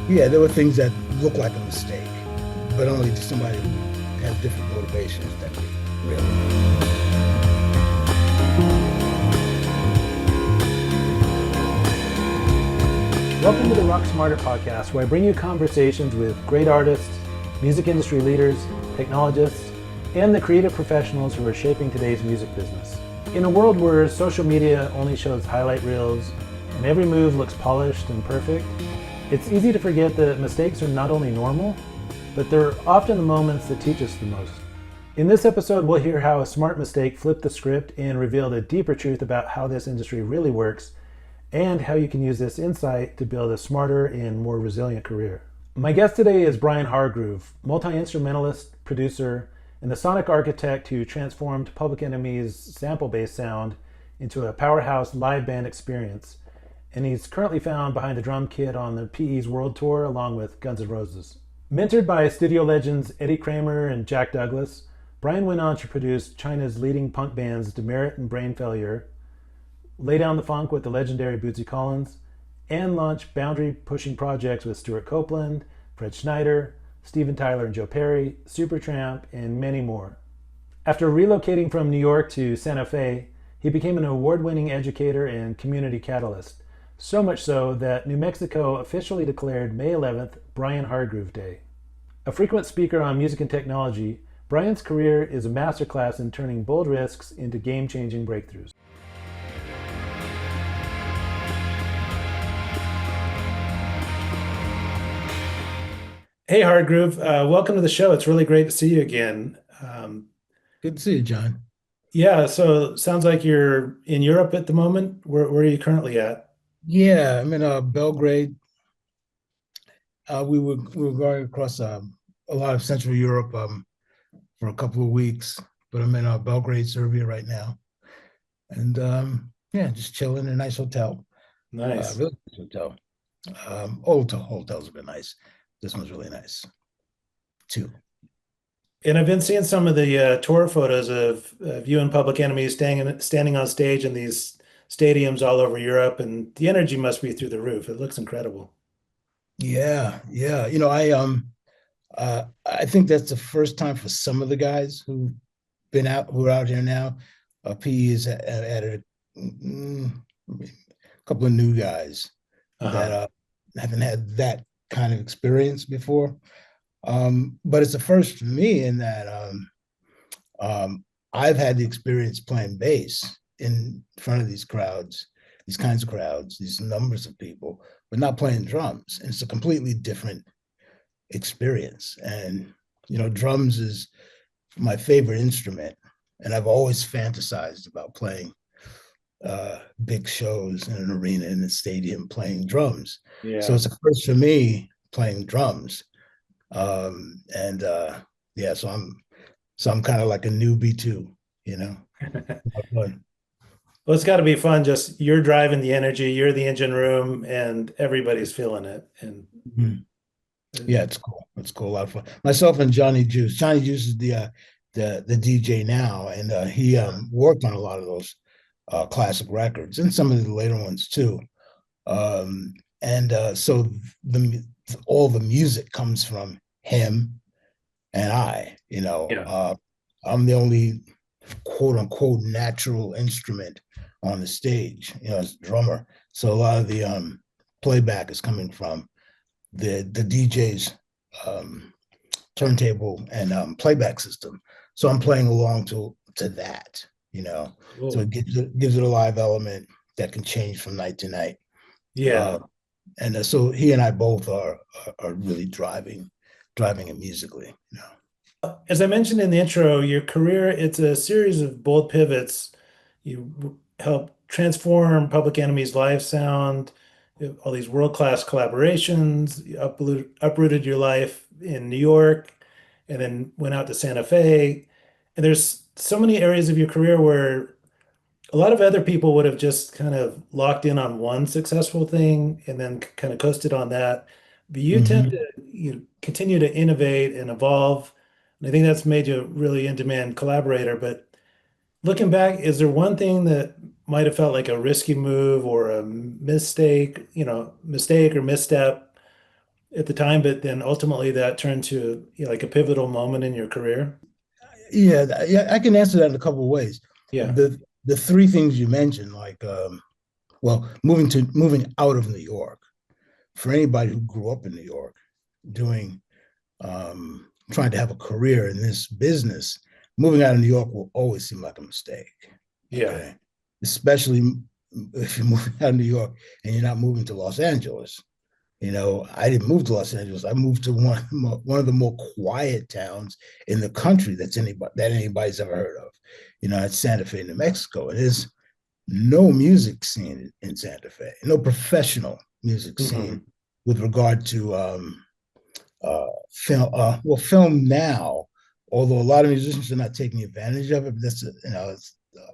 Yeah, there were things that look like a mistake, but only to somebody who has different motivations than me, really. Welcome to the Rock Smarter podcast, where I bring you conversations with great artists, music industry leaders, technologists, and the creative professionals who are shaping today's music business. In a world where social media only shows highlight reels and every move looks polished and perfect, it's easy to forget that mistakes are not only normal, but they're often the moments that teach us the most. In this episode, we'll hear how a smart mistake flipped the script and revealed a deeper truth about how this industry really works and how you can use this insight to build a smarter and more resilient career. My guest today is Brian Hardgroove, multi-instrumentalist, producer, and the sonic architect who transformed Public Enemy's sample-based sound into a powerhouse live band experience. And he's currently found behind the drum kit on the PE's World Tour along with Guns N' Roses. Mentored by studio legends Eddie Kramer and Jack Douglas, Brian went on to produce China's leading punk bands Demerit and Brain Failure, lay down the funk with the legendary Bootsy Collins, and launch boundary-pushing projects with Stewart Copeland, Fred Schneider, Steven Tyler and Joe Perry, Supertramp, and many more. After relocating from New York to Santa Fe, he became an award-winning educator and community catalyst, so much so that New Mexico officially declared May 11th Brian Hardgroove Day. A frequent speaker on music and technology, Brian's career is a masterclass in turning bold risks into game-changing breakthroughs. Hey, Hardgroove, welcome to the show. It's really great to see you again. Good to see you, John. Yeah, so sounds like you're in Europe at the moment. Where are you currently at? Yeah, I'm in Belgrade. We were going across a lot of Central Europe for a couple of weeks, but I'm in Belgrade, Serbia right now, and yeah, just chilling in a nice hotel. Nice. Really nice hotel. All hotels have been nice. This one's really nice too. And I've been seeing some of the tour photos of you and Public Enemy standing on stage in these stadiums all over Europe, and the energy must be through the roof. It looks incredible. Yeah, yeah. I think that's the first time for some of the guys who are out here now. PE has added a couple of new guys that Uh-huh. haven't had that kind of experience before. But it's a first for me in that I've had the experience playing bass in front of these crowds, these kinds of crowds, these numbers of people, but not playing drums. And it's a completely different experience. And, drums is my favorite instrument. And I've always fantasized about playing big shows in an arena, in a stadium, playing drums. So Yeah. it's a first for me playing drums. And yeah, so I'm kind of like a newbie too, you know. Well, it's got to be fun. Just you're driving the energy, you're the engine room, and everybody's feeling it. And Mhm. uh, Yeah, it's cool. It's cool. A lot of fun. Myself and Johnny Juice. Johnny Juice is the DJ now, and he worked on a lot of those classic records and some of the later ones too. And so the all the music comes from him and I. yeah. I'm the only quote unquote natural instrument on the stage, as a drummer. So a lot of the playback is coming from the DJ's um, turntable and playback system. So I'm playing along to that, So Cool. it gives it a live element that can change from night to night. Yeah. Uh, and so he and I both are really driving it musically. As I mentioned in the intro, your career, it's a series of bold pivots. You help transform Public Enemy's live sound, all these world-class collaborations, you uprooted your life in New York, and then went out to Santa Fe. And there's so many areas of your career where a lot of other people would have just kind of locked in on one successful thing and then kind of coasted on that. But you tend Mm-hmm. to continue to innovate and evolve. And I think that's made you a really in-demand collaborator. But looking back, is there one thing that might have felt like a risky move or a mistake or misstep at the time, but then ultimately that turned to, you know, like a pivotal moment in your career? Yeah, I can answer that in a couple of ways. Yeah. The three things you mentioned, like well, moving out of New York, for anybody who grew up in New York, doing trying to have a career in this business, moving out of New York will always seem like a mistake. Yeah. Okay, especially if you're moving out of New York and you're not moving to Los Angeles. You know, I didn't move to Los Angeles. I moved to one of the more quiet towns in the country that anybody's ever heard of. You know, it's Santa Fe, New Mexico. It is no music scene in Santa Fe, no professional music Hmm. scene with regard to film. Well, film now, although a lot of musicians are not taking advantage of it. But that's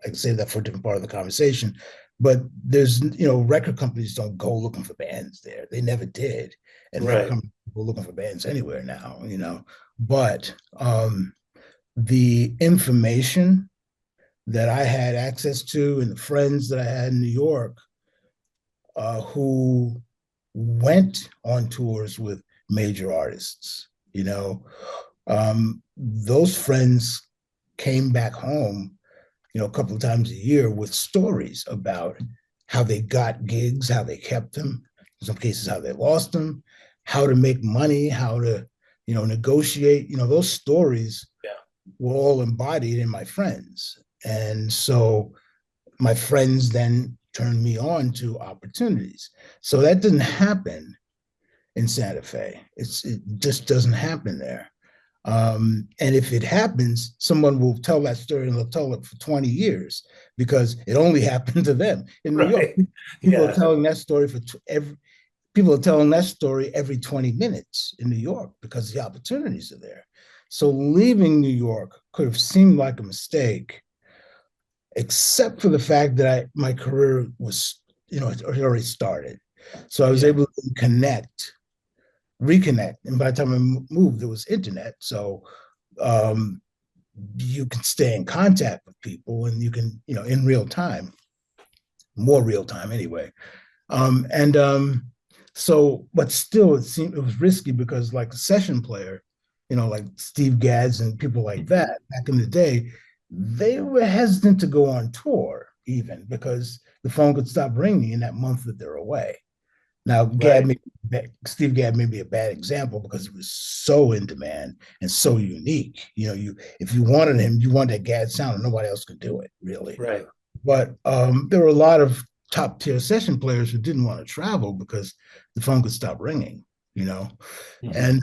I can say that for a different part of the conversation. But there's record companies don't go looking for bands there. They never did, and record Right. companies go looking for bands anywhere now. But the information that I had access to and the friends that I had in New York who went on tours with major artists, those friends came back home, a couple of times a year with stories about how they got gigs, how they kept them, in some cases, how they lost them, how to make money, how to, negotiate. Those stories Yeah. were all embodied in my friends. And so my friends then turned me on to opportunities. So that didn't happen in Santa Fe. It just doesn't happen there. And if it happens, someone will tell that story and they'll tell it for 20 years because it only happened to them. In New York, Right. people are Yeah. telling that story people are telling that story every 20 minutes in New York because the opportunities are there. So leaving New York could have seemed like a mistake, except for the fact that my career was, it already started. So I was Yeah. able to reconnect. And by the time I moved, there was internet. So um, you can stay in contact with people and you can, in real time, more real time anyway. And so, but still, it was risky because, like a session player, like Steve Gads and people like Mhm. that back in the day, they were hesitant to go on tour even because the phone could stop ringing in that month that they're away. Now, Right. Steve Gadd may be a bad example because it was so in demand and so unique. If you wanted him, you want that Gadd sound, and nobody else could do it really. Right. But there were a lot of top tier session players who didn't want to travel because the phone could stop ringing. You know, Hmm. and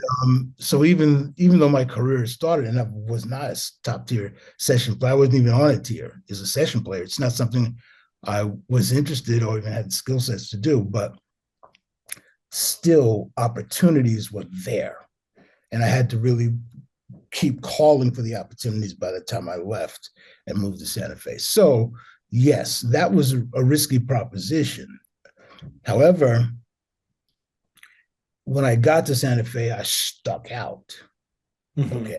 so even though my career started and I was not a top tier session player, I wasn't even on a tier as a session player. It's not something I was interested or even had the skill sets to do, but still opportunities were there. And I had to really keep calling for the opportunities by the time I left and moved to Santa Fe. So, yes, that was a risky proposition. However, when I got to Santa Fe, I stuck out. Hmm. Okay.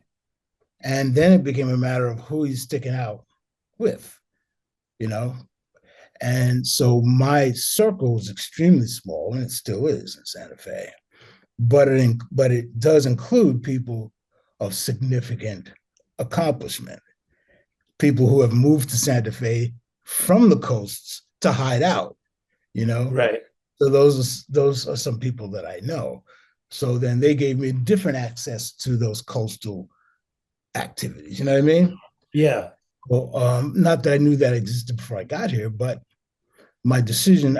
And then it became a matter of who he's sticking out with, you know? And so my circle was extremely small, and it still is in Santa Fe. But it does include people of significant accomplishment, people who have moved to Santa Fe from the coasts to hide out, you know. Right. So those are some people that I know. So then they gave me different access to those coastal activities. You know what I mean? Yeah. Well, not that I knew that existed before I got here, but our decision,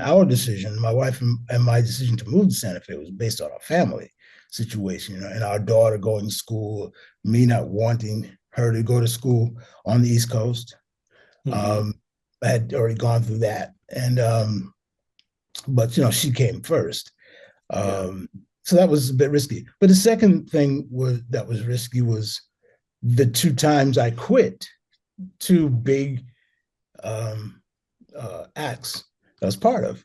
my wife and my decision to move to Santa Fe was based on our family situation, and our daughter going to school, me not wanting her to go to school on the East Coast. Hmm. Um, I had already gone through that, and but she came first. Yeah. Um, so that was a bit risky. But the second thing that was risky was the two times I quit two big um, acts that I was part of.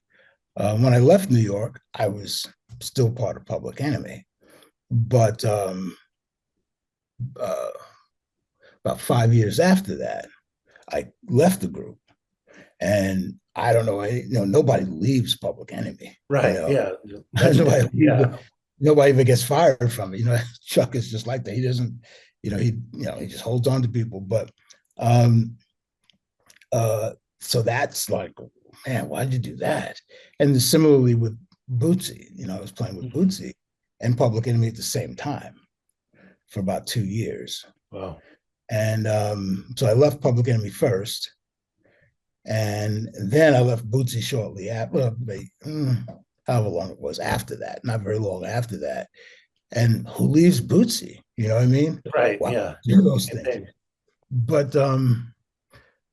When I left New York, I was still part of Public Enemy, but uh, about 5 years after that, I left the group, and I don't know, nobody leaves Public Enemy, Right. Yeah. nobody Legendary. leaves it. Yeah. nobody ever gets fired from it. Chuck is just like that. He doesn't, he just holds on to people. But um, so that's like, man, why'd you do that? And similarly with Bootsy, I was playing with Mhm. Bootsy and Public Enemy at the same time for about 2 years. Wow. And so I left Public Enemy first. And then I left Bootsy shortly after, however long it was after that, not very long after that. And who leaves Bootsy? You know what I mean? Right. Wow, Yeah. do those Same things. thing. But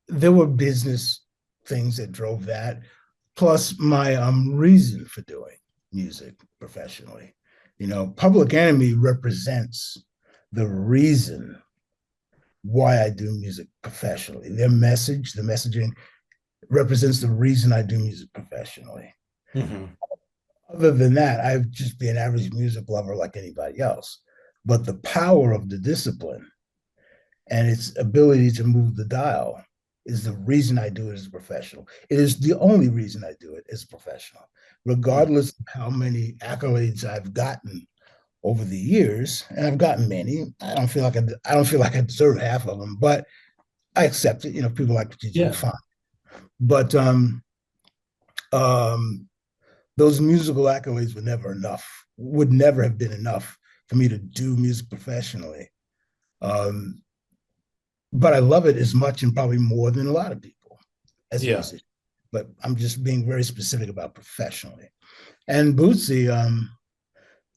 there were business things that drove that, plus my reason for doing music professionally. Public Enemy represents the reason why I do music professionally. Their message, the messaging represents the reason I do music professionally. Hmm. Other than that, I'd just be an average music lover like anybody else. But the power of the discipline and its ability to move the dial is the reason I do it as a professional. It is the only reason I do it as a professional, regardless of how many accolades I've gotten over the years, and I've gotten many. I don't feel like I deserve half of them, but I accept it. People like what you do, Yeah. fine. But um, those musical accolades were never enough. Would never have been enough for me to do music professionally. Um, but I love it as much and probably more than a lot of people as a Yeah. musician. But I'm just being very specific about professionally. And Bootsy,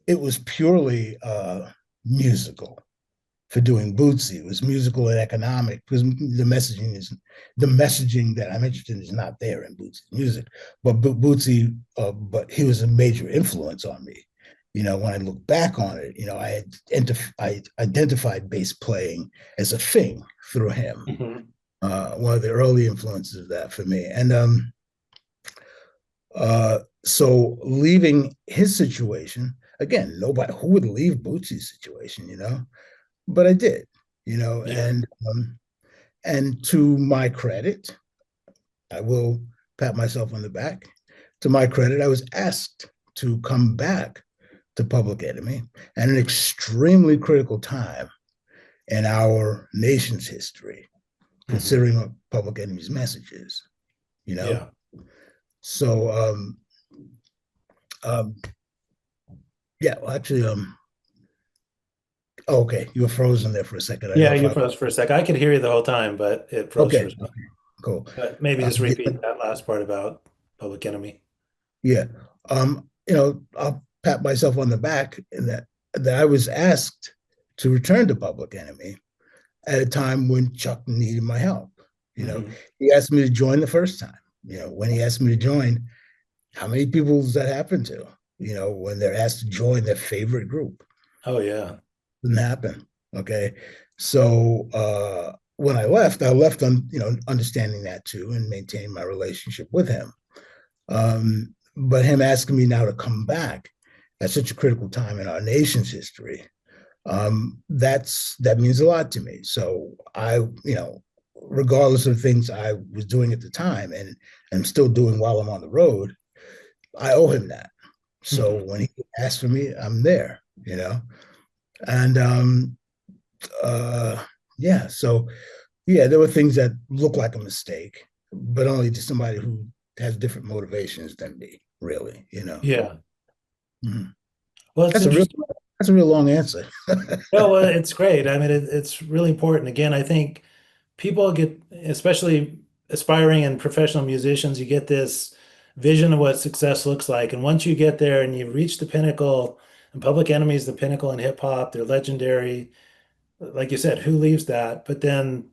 it was purely musical for doing Bootsy. It was musical and economic because the messaging that I'm interested in is not there in Bootsy's music. But Bootsy, but he was a major influence on me. When I look back on it, I identified bass playing as a thing through him. Hmm. One of the early influences of that for me. And so leaving his situation, again, nobody who would leave Bootsy's situation, but I did, Yeah. and to my credit, I will pat myself on the back. To my credit, I was asked to come back to Public Enemy at an extremely critical time in our nation's history, Hmm. considering what Public Enemy's message is, you know. Yeah. So, um, yeah. Well, actually, okay, you were frozen there for a second. I don't know Yeah. if You I. froze for a sec. I could hear you the whole time, but it froze for Okay, a sec. okay, cool. But maybe just Yeah, repeat that last part about Public Enemy. yeah. I'll pat myself on the back in that I was asked to return to Public Enemy at a time when Chuck needed my help. You know, Hmm. he asked me to join the first time. When he asked me to join, how many people does that happen to? When they're asked to join their favorite group, Oh yeah. didn't happen. Okay, so when I left on understanding that too and maintaining my relationship with him. But him asking me now to come back at such a critical time in our nation's history, that means a lot to me. So regardless of things I was doing at the time and I'm still doing while I'm on the road, I owe him that. So Hmm. when he asks for me, I'm there, and uh, yeah. So yeah, there were things that look like a mistake, but only to somebody who has different motivations than me, really. Yeah. Mhm. Well, it's That's a real interesting. that's a real long answer. No, well, it's great. I mean, it's really important. Again, I think people get, especially aspiring and professional musicians, you get this vision of what success looks like. And once you get there and you reach the pinnacle, and Public Enemy is the pinnacle in hip hop, they're legendary. Like you said, who leaves that? But then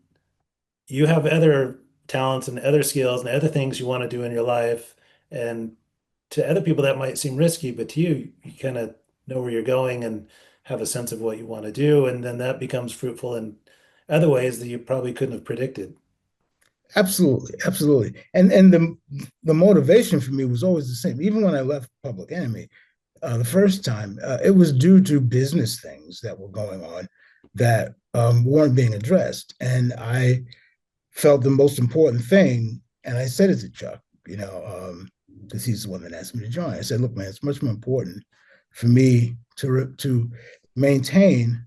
you have other talents and other skills and other things you want to do in your life. And to other people, that might seem risky, but to you, you kind of know where you're going and have a sense of what you want to do. And then that becomes fruitful in other ways that you probably couldn't have predicted. Absolutely, absolutely. And the motivation for me was always the same. Even when I left Public Enemy, the first time, it was due to business things that were going on that weren't being addressed. And I felt the most important thing, and I said it to Chuck, because he's the one that asked me to join. I said, look, man, it's much more important for me to maintain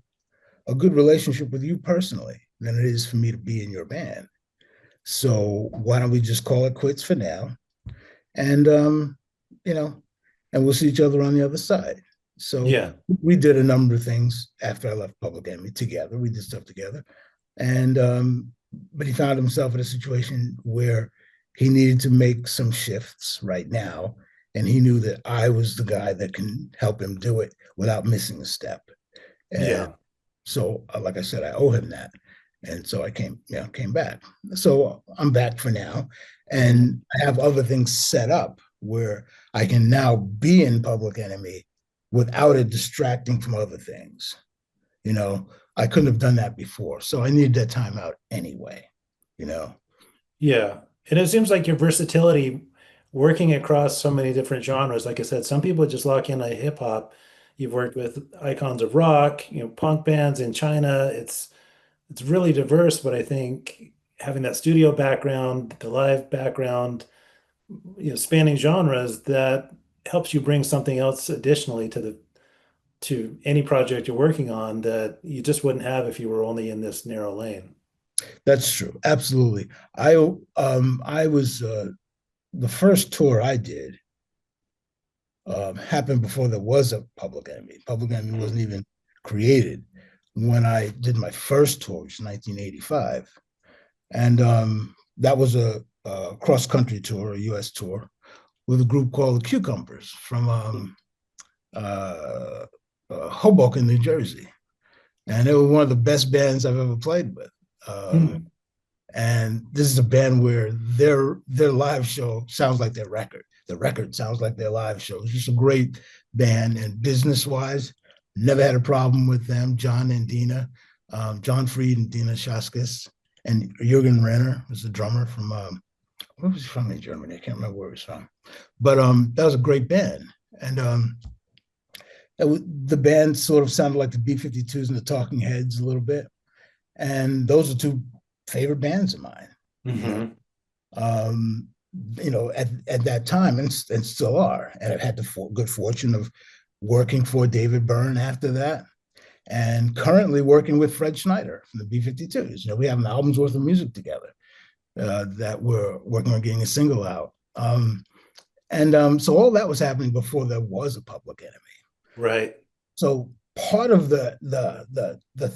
a good relationship with you personally than it is for me to be in your band. So why don't we just call it quits for now? And you know, and we'll see each other on the other side. So Yeah. we did a number of things after I left Public Enemy together. We did stuff together. And but he found himself in a situation where he needed to make some shifts right now. And he knew that I was the guy that can help him do it without missing a step. And Yeah. so, like I said, I owe him that. And so I came back. So I'm back for now. And I have other things set up where I can now be in Public Enemy without it distracting from other things. You know, I couldn't have done that before. So I needed that time out anyway, you know. Yeah. And it seems like your versatility working across so many different genres. Like I said, some people just lock in on hip hop. You've worked with icons of rock, punk bands in China. It's really diverse, but I think having that studio background, the live background, spanning genres, that helps you bring something else additionally to any project you're working on that you just wouldn't have if you were only in this narrow lane. That's true. Absolutely. I was the first tour I did happened before there was a Public Enemy. Public Enemy wasn't even created when I did my first tour, which was 1985. And that was a cross-country tour, a U.S. tour, with a group called the Cucumbers from Hoboken, New Jersey. And they were one of the best bands I've ever played with. And this is a band where their live show sounds like their record. The record sounds like their live show. It's just a great band, and business-wise, never had a problem with them. John and Dina, John Fried and Dina Shaskis, and Jürgen Renner was the drummer from where was he from in Germany? I can't remember where he was from, but that was a great band. And the band sort of sounded like the B-52s and the Talking Heads a little bit, and those are two favorite bands of mine. At that time, and still are. And I've had the good fortune of working for David Byrne after that, and currently working with Fred Schneider from the B-52s. We have an album's worth of music together that we're working on getting a single out. So all that was happening before there was a Public Enemy. Right. So part of the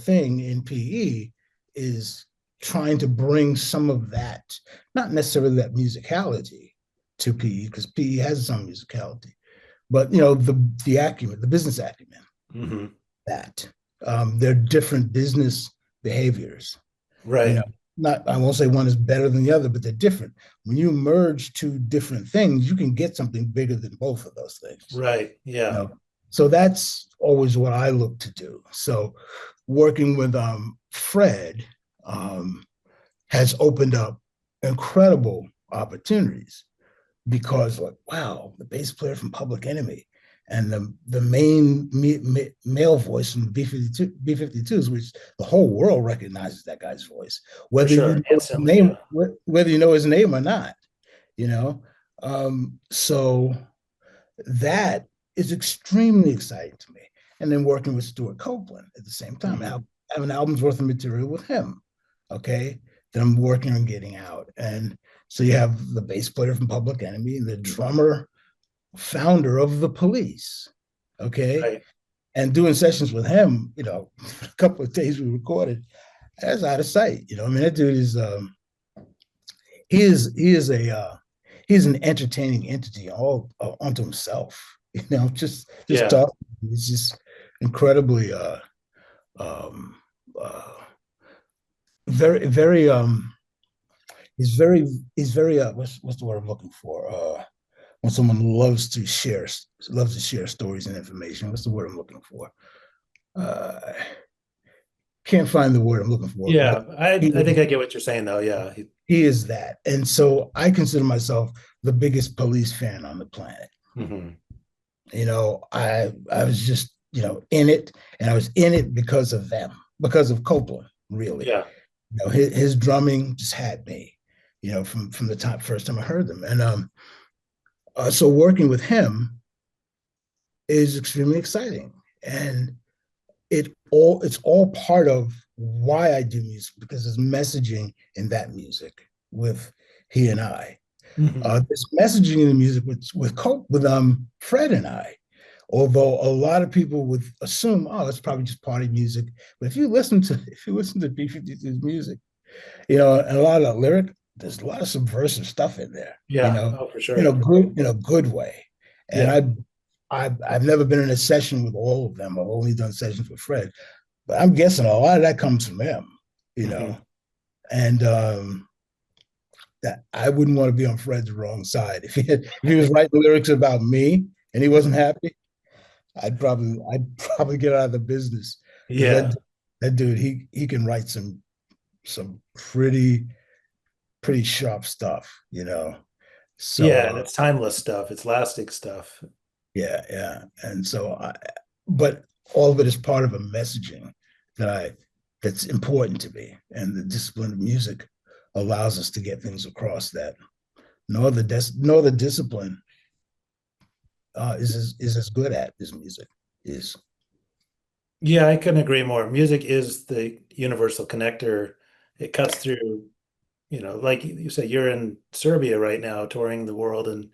thing in PE is trying to bring some of that, not necessarily that musicality to PE, because PE has some musicality, but the acumen, the business acumen, that they're different business behaviors. Right. I won't say one is better than the other, but they're different. When you merge two different things, you can get something bigger than both of those things. Right. Yeah. So that's always what I look to do. So working with Fred has opened up incredible opportunities, because wow, the bass player from Public Enemy and the main male voice from the B-52s, which the whole world recognizes that guy's voice, whether you know his name, whether you know his name or not. So that is extremely exciting to me. And then working with Stewart Copeland at the same time, I have an album's worth of material with him, okay, that I'm working on getting out. And so you have the bass player from Public Enemy and the drummer, founder of The Police, okay, right. And doing sessions with him, a couple of days we recorded, that's out of sight. That dude is he's an entertaining entity all unto himself. Just talking. It's just incredibly very he's very what's the word I'm looking for? When someone loves to share stories and information, what's the word I'm looking for? Can't find the word I'm looking for. Yeah, I think I get what you're saying, though. Yeah, he is that, and so I consider myself the biggest Police fan on the planet. I was just in it, and I was in it because of them, because of Copeland, really. Yeah. His drumming just had me, from the first time I heard them, and so working with him is extremely exciting. And it's all part of why I do music, because there's messaging in that music with he and I. There's messaging in the music with Fred and I. Although a lot of people would assume, oh, it's probably just party music. But if you listen to B-52's music, and a lot of the lyric, there's a lot of subversive stuff in there. Yeah, oh, for sure. In a good way. And yeah. I've never been in a session with all of them. I've only done sessions with Fred, but I'm guessing a lot of that comes from him, and that I wouldn't want to be on Fred's wrong side. If he was writing lyrics about me and he wasn't happy, I'd probably get out of the business. Yeah, that dude, he can write some pretty sharp stuff, So yeah, and it's timeless stuff. It's lasting stuff. Yeah. And so but all of it is part of a messaging that's important to me. And the discipline of music allows us to get things across that no other discipline is as good at as music is. Yeah, I couldn't agree more. Music is the universal connector. It cuts through, like you say, you're in Serbia right now, touring the world and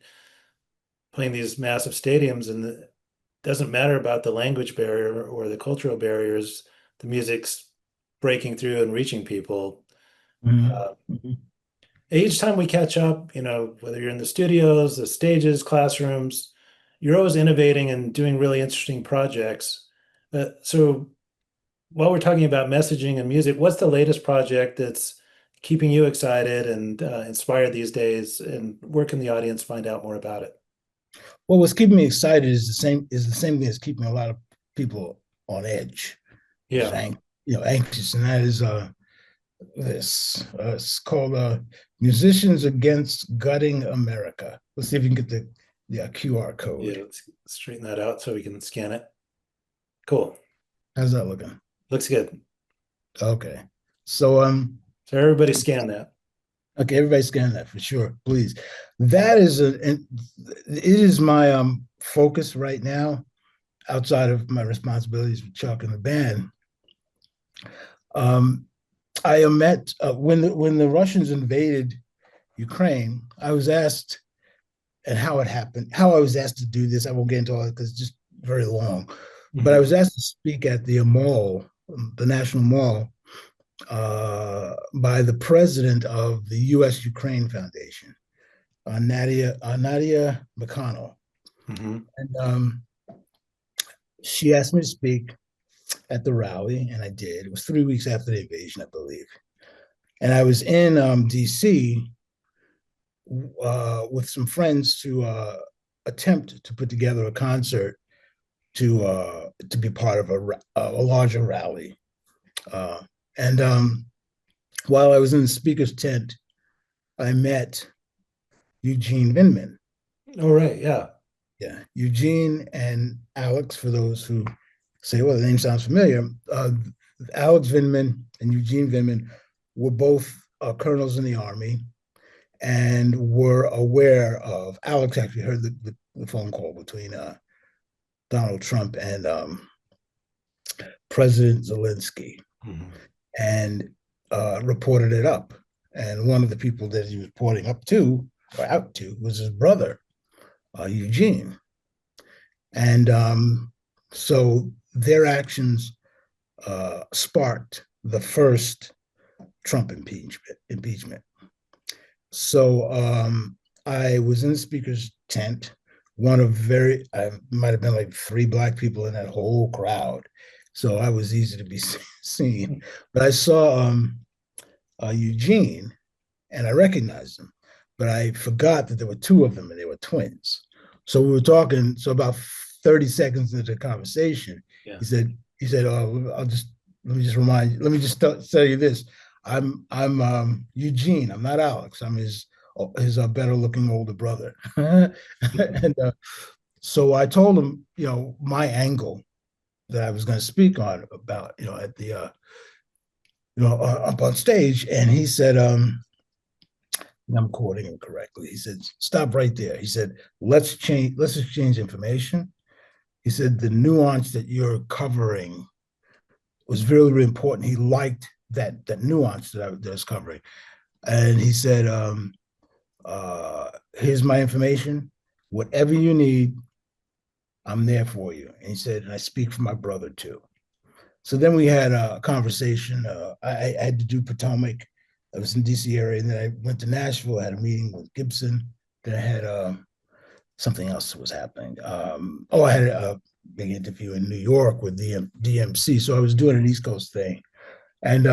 playing these massive stadiums, and it doesn't matter about the language barrier or the cultural barriers. The music's breaking through and reaching people. Each time we catch up, whether you're in the studios, the stages, classrooms, you're always innovating and doing really interesting projects. So while we're talking about messaging and music, what's the latest project that's keeping you excited and inspired these days? And where can the audience find out more about it? Well, what's keeping me excited is the same thing as keeping a lot of people on edge. Yeah. Anxious, and that is this. It's called Musicians Against Gutting America. Let's see if we can get the QR code. Yeah, let's straighten that out so we can scan it. Cool. How's that looking? Looks good. Okay. So everybody scan that. Okay, everybody scan that for sure, please. That is it is my focus right now, outside of my responsibilities with Chuck and the band. I met when the Russians invaded Ukraine. I was asked, and how it happened, how I was asked to do this. I won't get into all it because it's just very long. Mm-hmm. But I was asked to speak at the mall, the National Mall, by the president of the U.S. Ukraine Foundation, Nadia McConnell. Mm-hmm. And she asked me to speak at the rally, and I did. It was 3 weeks after the invasion, I believe. And I was in D.C. With some friends to attempt to put together a concert to be part of a larger rally. And while I was in the speaker's tent, I met Eugene Vindman. Oh, right. Yeah. Yeah. Eugene and Alex, for those who say, well, the name sounds familiar. Alex Vindman and Eugene Vindman were both colonels in the Army and were aware of, Alex actually heard the phone call between Donald Trump and President Zelensky. Mm-hmm. And reported it up. And one of the people that he was reporting out to was his brother, Eugene. And so their actions sparked the first Trump impeachment. So I was in the speaker's tent, I might have been like 3 Black people in that whole crowd. So I was easy to be seen. But I saw Eugene, and I recognized him, but I forgot that there were 2 of them, and they were twins. So we were talking. So about 30 seconds into the conversation, yeah. He said, "Oh, let me just tell you this. I'm Eugene. I'm not Alex. I'm his better looking older brother." And so I told him, my angle that I was going to speak on about, at the, up on stage. And he said, I'm quoting him correctly. He said, "Stop right there." He said, let's exchange information. He said the nuance that you're covering was really, really important. He liked that nuance that I was covering. And he said, here's my information. Whatever you need, I'm there for you. And he said, and I speak for my brother too. So then we had a conversation. I had to do Potomac. I was in DC area, and then I went to Nashville, had a meeting with Gibson. Then I had something else that was happening. I had a big interview in New York with the DMC. So I was doing an East Coast thing. And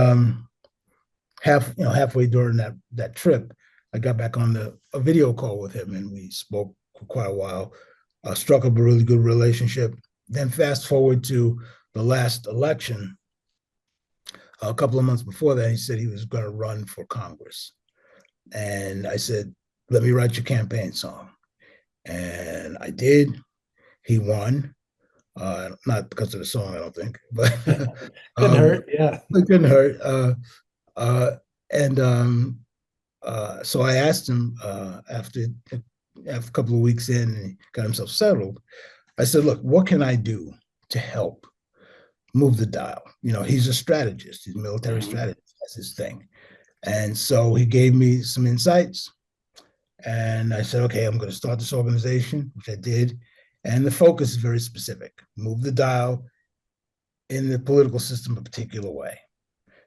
halfway during that trip, I got back on a video call with him, and we spoke for quite a while. Struck up a really good relationship. Then fast forward to the last election, a couple of months before that, he said he was going to run for Congress. And I said, let me write your campaign song. And I did. He won. Not because of the song, I don't think, but couldn't hurt. Yeah. It couldn't hurt. So I asked him after a couple of weeks in, and he got himself settled. I said, look, what can I do to help move the dial? He's a strategist. He's a military strategist. That's his thing. And so he gave me some insights. And I said, okay, I'm going to start this organization, which I did. And the focus is very specific. Move the dial in the political system a particular way.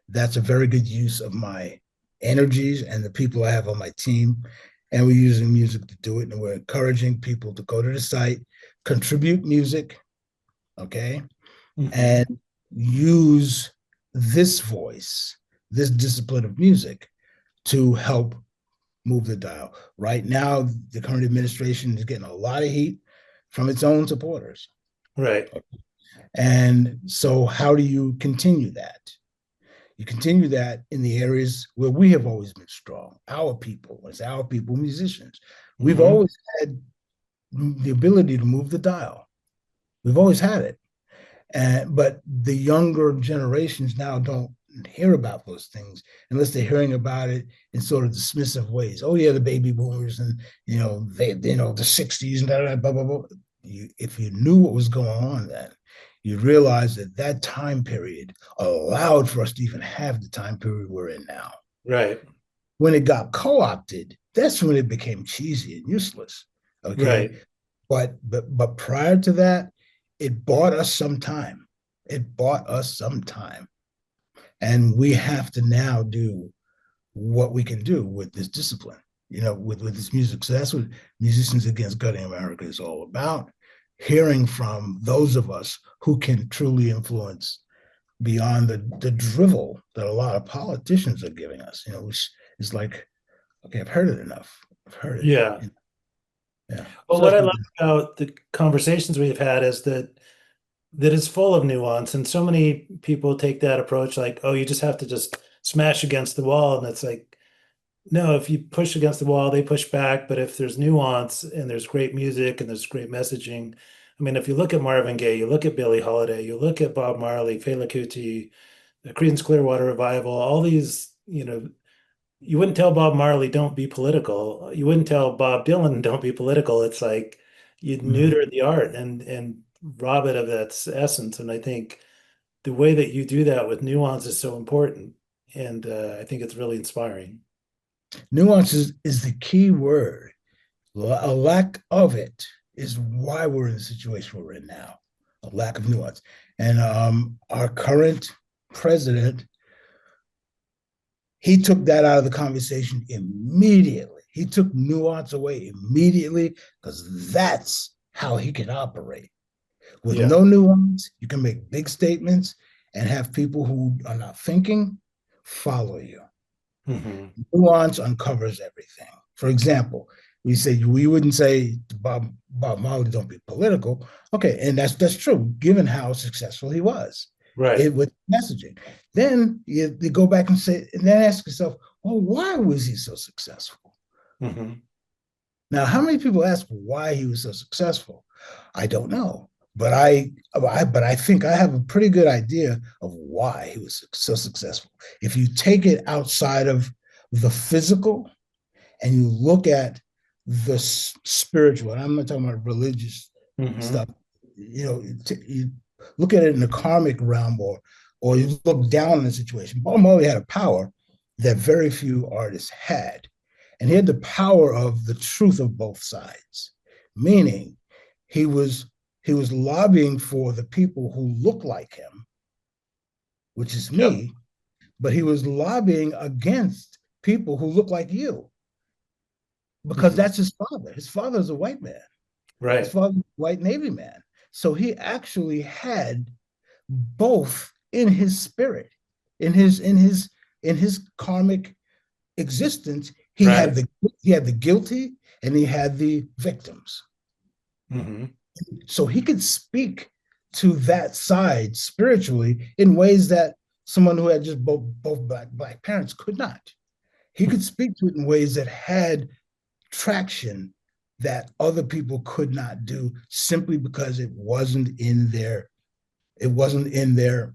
That's a very good use of my energies and the people I have on my team. And we're using music to do it. And we're encouraging people to go to the site, contribute music, okay? And use this voice, this discipline of music to help move the dial. Right now, the current administration is getting a lot of heat from its own supporters. Right. And so how do you continue that? You continue that in the areas where we have always been strong. Our people, musicians. We've always had the ability to move the dial. We've always had it. But the younger generations now don't hear about those things unless they're hearing about it in sort of dismissive ways. Oh yeah, the baby boomers and the 60s and blah blah blah. If you knew what was going on then, you realize that time period allowed for us to even have the time period we're in now. Right. When it got co-opted, that's when it became cheesy and useless. Okay. Right. But prior to that, it bought us some time. And we have to now do what we can do with this discipline, with this music. So that's what Musicians Against Gutting America is all about. Hearing from those of us who can truly influence beyond the drivel that a lot of politicians are giving us, which is like, okay, I've heard it enough. I've heard it. Yeah. Yeah. Well, so what I love about the conversations we've had is that it's full of nuance, and so many people take that approach like, oh, you just have to just smash against the wall. And it's like, no, if you push against the wall, they push back. But if there's nuance and there's great music and there's great messaging, I mean, if you look at Marvin Gaye, you look at Billie Holiday, you look at Bob Marley, Fela Kuti, the Creedence Clearwater Revival, all these, you wouldn't tell Bob Marley, don't be political. You wouldn't tell Bob Dylan, don't be political. It's like you'd neuter the art and rob it of its essence. And I think the way that you do that with nuance is so important. And I think it's really inspiring. Nuance is the key word. A lack of it is why we're in the situation we're in now. A lack of nuance. And our current president, he took that out of the conversation immediately. He took nuance away immediately because that's how he can operate. With no nuance, you can make big statements and have people who are not thinking follow you. Nuance uncovers everything. For example, we wouldn't say to Bob Marley, don't be political. Okay, and that's true, given how successful he was. Right. With messaging. Then you go back and then ask yourself, well, why was he so successful? Now, how many people ask why he was so successful? I don't know. But I think I have a pretty good idea of why he was so successful. If you take it outside of the physical and you look at the spiritual, and I'm not talking about religious stuff, you look at it in the karmic realm, or you look down on the situation. Bob Marley had a power that very few artists had. And he had the power of the truth of both sides, meaning he was lobbying for the people who look like him, which is me, yep. But he was lobbying against people who look like you, because that's his father. His father is a white man. Right. His father was a white Navy man. So he actually had both in his spirit, in his karmic existence. He had the guilty and he had the victims. Mm-hmm. So he could speak to that side spiritually in ways that someone who had just both black parents could not. He could speak to it in ways that had traction that other people could not do, simply because it wasn't in their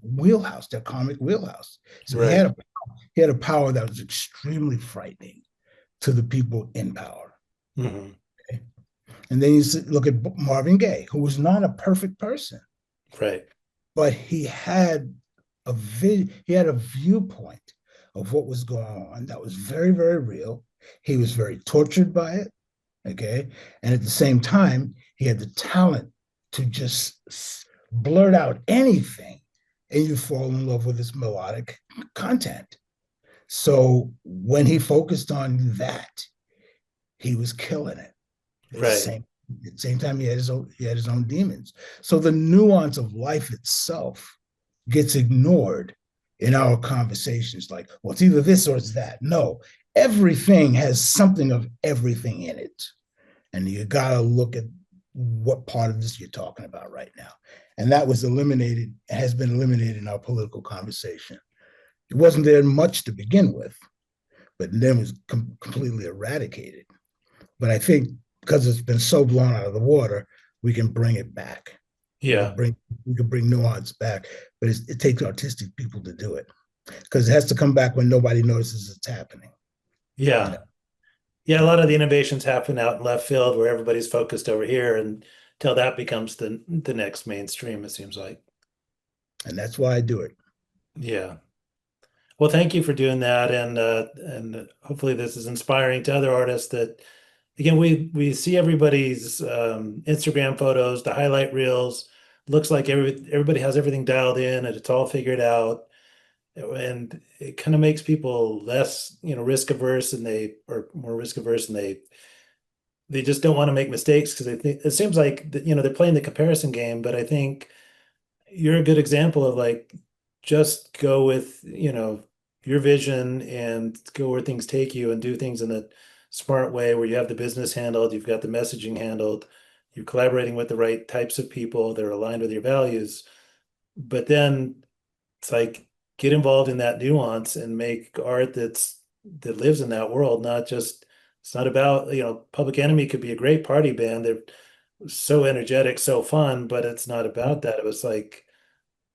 wheelhouse, their karmic wheelhouse. So he had a power that was extremely frightening to the people in power. Mm-hmm. Okay? And then you look at Marvin Gaye, who was not a perfect person, right? But he had a viewpoint of what was going on that was very, very real. He was very tortured by it, okay? And at the same time, he had the talent to just blurt out anything, and you fall in love with his melodic content. So when he focused on that, he was killing it. At the same time, he had his own demons. So the nuance of life itself gets ignored in our conversations. Like, well, it's either this or it's that. No, everything has something of everything in it. And you gotta look at what part of this you're talking about right now. And that was eliminated, has been eliminated in our political conversation. It wasn't there much to begin with, but then it was completely eradicated. But I think because it's been so blown out of the water, we can bring it back. Yeah. We can bring nuance back, but it takes artistic people to do it, because it has to come back when nobody notices it's happening. Yeah. You know? Yeah, a lot of the innovations happen out in left field where everybody's focused over here, and until that becomes the next mainstream, it seems like. And that's why I do it. Yeah. Well, thank you for doing that, and hopefully this is inspiring to other artists. That, again, we see everybody's Instagram photos, the highlight reels. Looks like everybody has everything dialed in and it's all figured out, and it kind of makes people less, risk averse, and or more risk averse, and they just don't want to make mistakes, because they think it seems like they're playing the comparison game. But I think you're a good example of, like, just go with your vision and go where things take you, and do things in a smart way where you have the business handled, you've got the messaging handled, you're collaborating with the right types of people that are aligned with your values. But then it's like, get involved in that nuance and make art that lives in that world. Not just, it's not about, Public Enemy could be a great party band. They're so energetic, so fun, but it's not about that. It was like,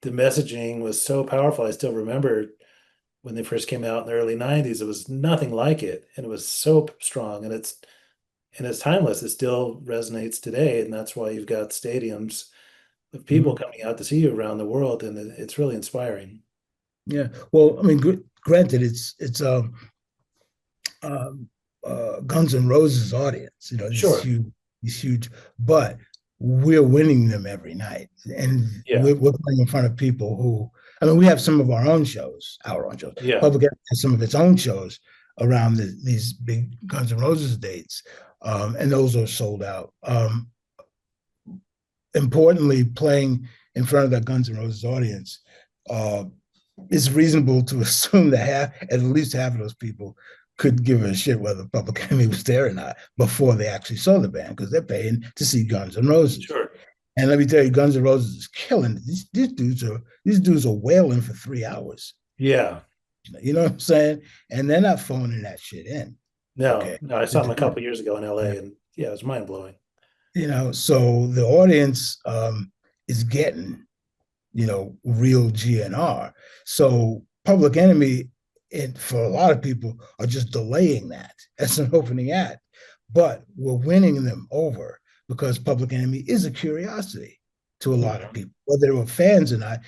the messaging was so powerful. I still remember when they first came out in the early 90s, it was nothing like it. And it was so strong, and it's timeless. It still resonates today. And that's why you've got stadiums of people coming out to see you around the world. And it's really inspiring. Yeah. Well, I mean, granted, it's Guns N' Roses audience, Sure. huge, but we're winning them every night. And we're playing in front of people who, we have some of our own shows, Yeah. Public Enemy has some of its own shows around these big Guns N' Roses dates, and those are sold out. Importantly, playing in front of that Guns N' Roses audience, it's reasonable to assume that at least half of those people could give a shit whether Public Enemy was there or not before they actually saw the band, because they're paying to see Guns N' Roses. Sure. And let me tell you, Guns N' Roses is killing it. These dudes are wailing for 3 hours. Yeah. You know what I'm saying? And they're not phoning that shit in. No, I saw them a couple years ago in LA, and it was mind blowing. So the audience is getting, real GNR. So Public Enemy, for a lot of people, are just delaying that as an opening act. But we're winning them over because Public Enemy is a curiosity. to a lot of people, whether they were fans or not.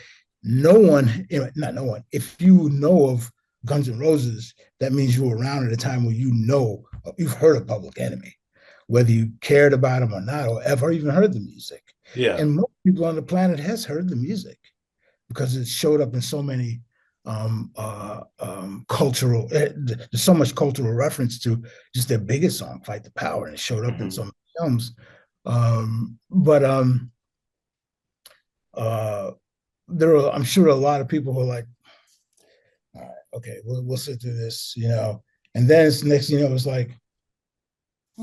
No one, not no one. If you know of Guns N' Roses, that means you were around at a time where you've heard of Public Enemy, whether you cared about them or not, or ever even heard the music. Yeah. And most people on the planet has heard the music because it showed up in so many cultural. There's so much cultural reference to just their biggest song, "Fight the Power," and it showed up in so many films. But I'm sure a lot of people who are like, all right, okay, we'll sit through this, and then it's next, it's like,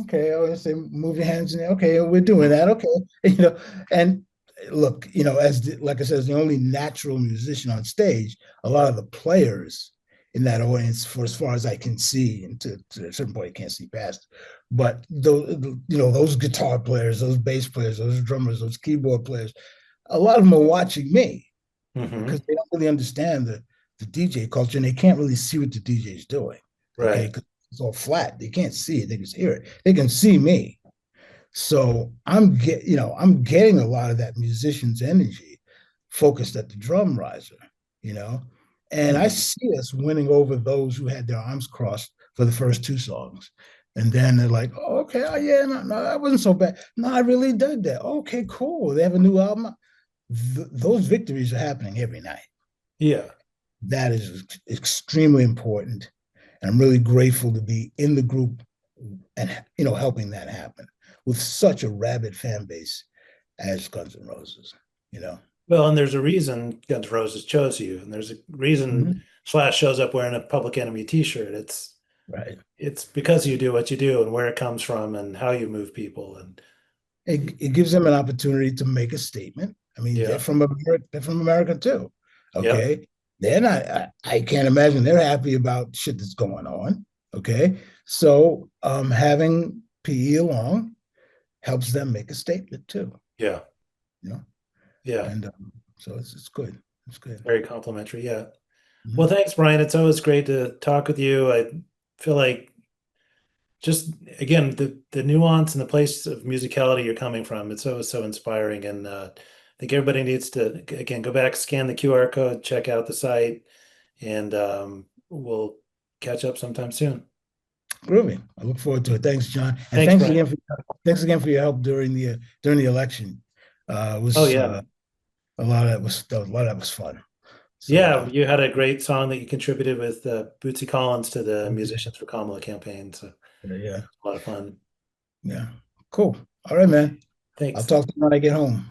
okay, I say move your hands in there. Okay, we're doing that. Okay, and look, like I said, as the only natural musician on stage, a lot of the players in that audience, for as far as I can see, and to a certain point, you can't see past, but those guitar players, those bass players, those drummers, those keyboard players, a lot of them are watching me because they don't really understand the DJ culture, and they can't really see what the DJ is doing. Okay, because it's all flat. They can't see it. They just hear it. They can see me. So I'm getting a lot of that musician's energy focused at the drum riser, and I see us winning over those who had their arms crossed for the first two songs. And then they're like, oh, okay, oh, yeah, no, that wasn't so bad. No, I really did that. Okay, cool. They have a new album. Those victories are happening every night. Yeah. That is extremely important. And I'm really grateful to be in the group and, helping that happen with such a rabid fan base as Guns N' Roses, Well, and there's a reason Guns N' Roses chose you, and there's a reason Slash shows up wearing a Public Enemy t-shirt. It's right. It's because you do what you do and where it comes from and how you move people. And it gives them an opportunity to make a statement. I mean, they're from America too. Okay. Yep. They're not, I can't imagine they're happy about shit that's going on. Okay. So having PE along helps them make a statement too. Yeah. Yeah. And so it's good. It's good. Very complimentary. Yeah. Well, thanks, Brian. It's always great to talk with you. I feel like just, again, the nuance and the place of musicality you're coming from, it's always so inspiring. And I think everybody needs to, again, go back, scan the QR code, check out the site, and we'll catch up sometime soon. Groovy. I look forward to it. Thanks, John. And thanks again for your help during the election. It was a lot of that was fun. So, yeah, you had a great song that you contributed with Bootsy Collins to the Musicians for Kamala campaign. So yeah, a lot of fun. Yeah, cool. All right, man. Thanks. I'll talk to you when I get home.